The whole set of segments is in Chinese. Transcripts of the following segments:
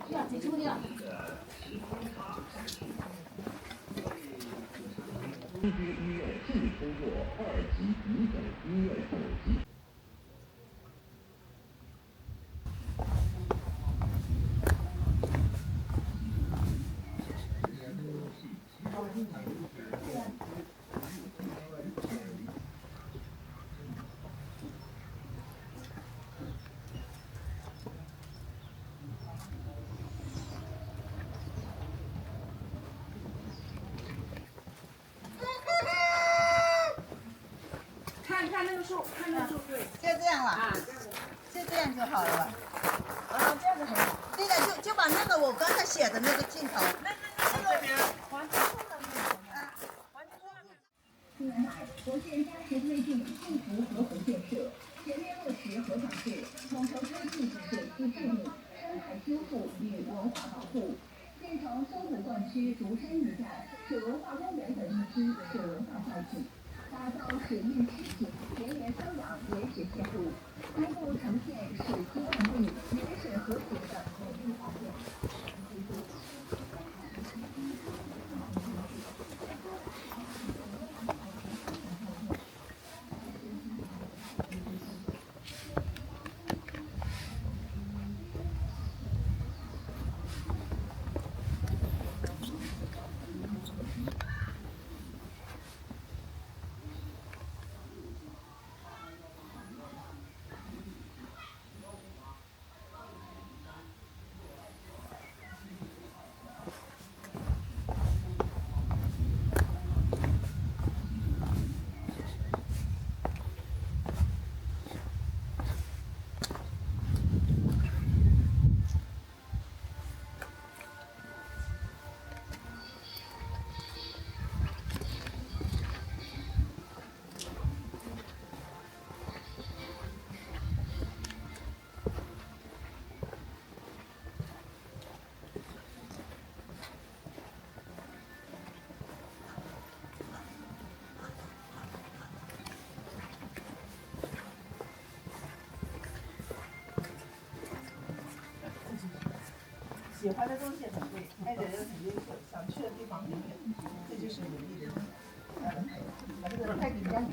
呀，这出的。中医院助理通过2级乙等医院等级。看那个数，看那个数，对，就这样了啊，就这样就好了吧？啊，这样子很好。对的，就把那个我刚才写的那个镜头，那个黄金树的那个啊，黄金树的。近年来，我县加强推进幸福河湖建设，全面落实河港市统筹推进水质治理、生态修复与文化保护，建成生活灌区独山一站、水文化公园等一批水文化赛区。打造水面诗情、田园生养、原始线路，逐步呈现水资万绿、人水和谐的美丽画面。喜欢的东西很贵，爱的人很优秀，想去的地方很远，这就是努力的地方。把这个快递家里。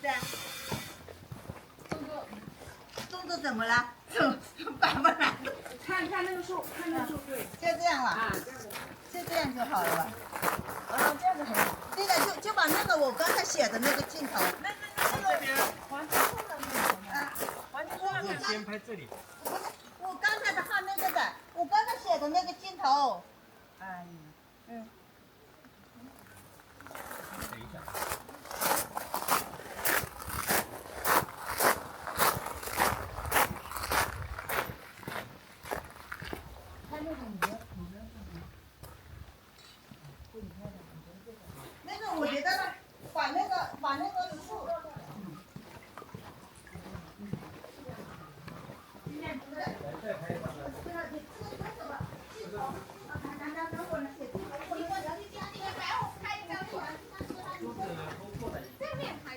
对啊。动作，动作怎么了？办不来。看那个数，看那个数，对。就这样了。啊，这样子。就这样就好了吧？这样子很好。对的，就把那个我刚才写的那个镜头，那这边完全错了那个啊，完全错了。先拍这里。不是，我刚才的画那个的，我刚才写的那个镜头。哎呀，等一下。那个我觉得呢，把那个树。再拍一张。正面拍。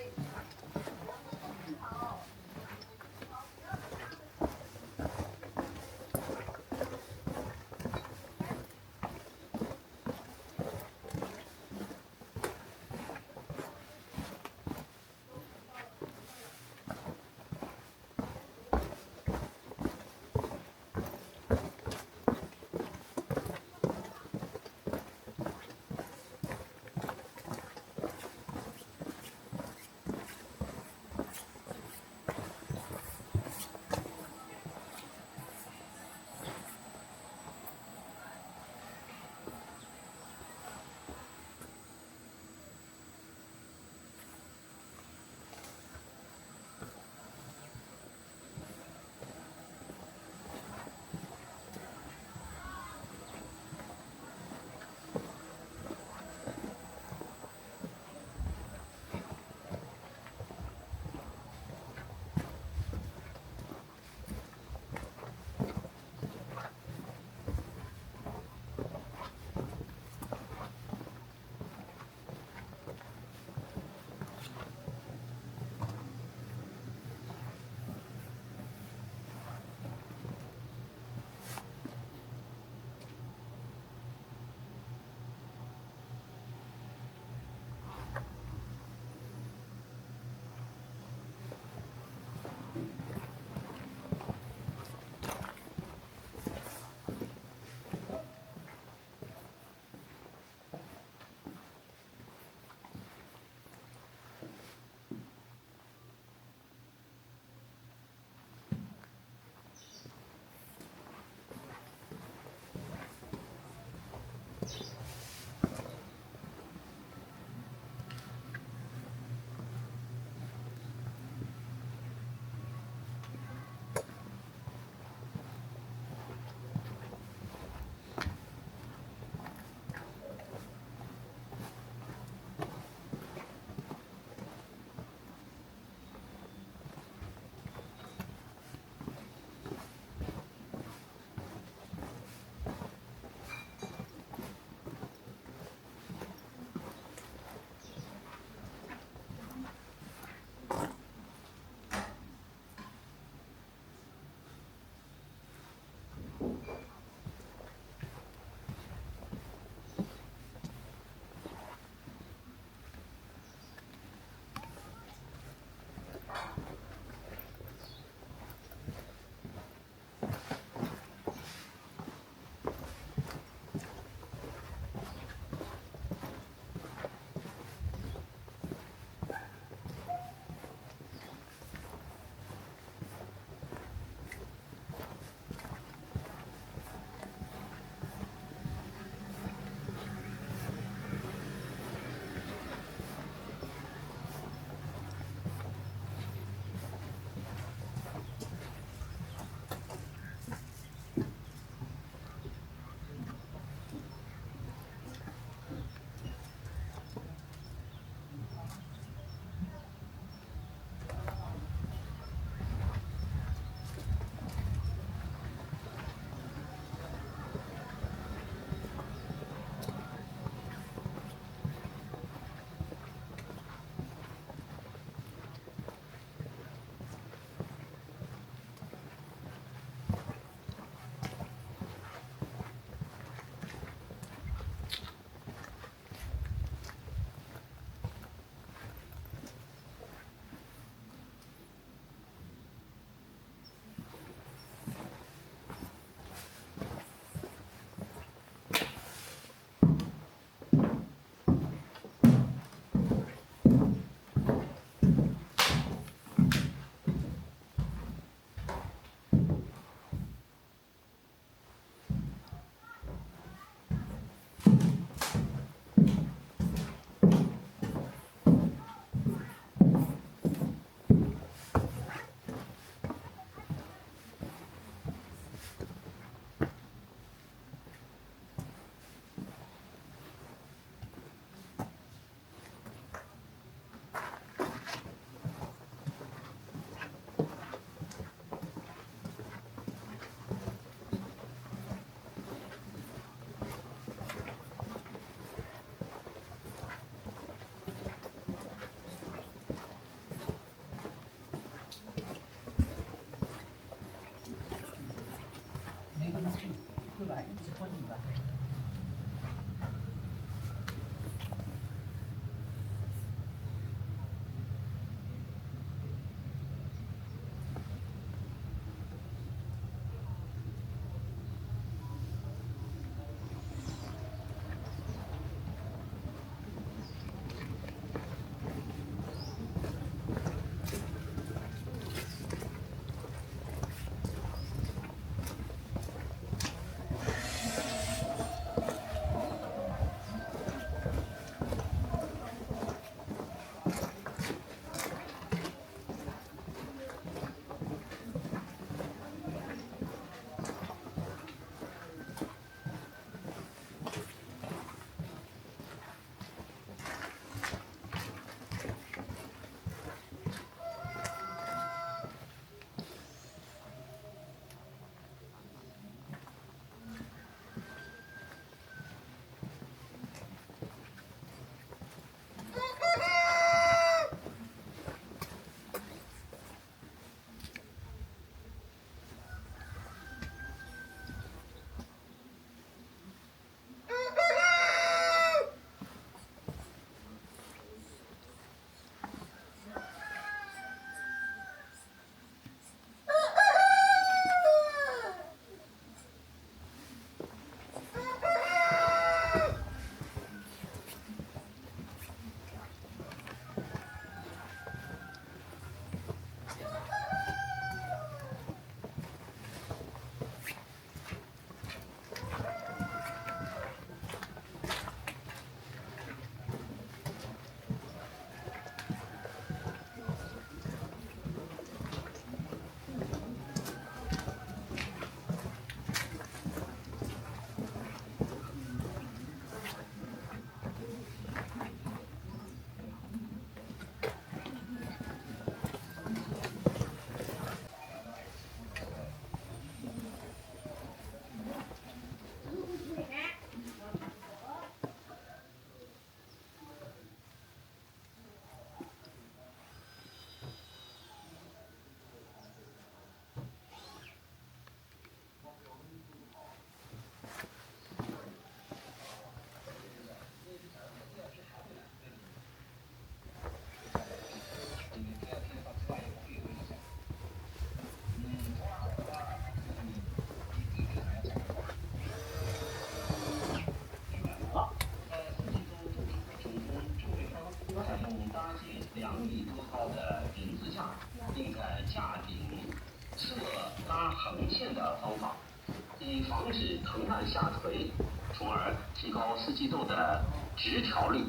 按下垂，从而提高四季豆的直条率。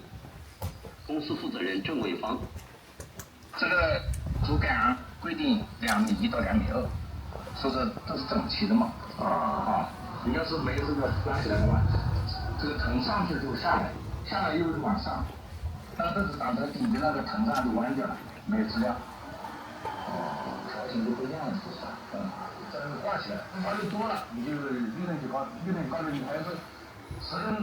公司负责人郑卫方，这个竹竿规定2.1米到2.2米，说是都是整齐的嘛。你要是没这个拉起来的话，这个藤上去就下来，下来又往上，但是长成底的那个藤上就弯掉了，没有质量。条件都不一样的，是吧？这个挂起来，挂的多了，你就利润就高，利润高了，你还是责任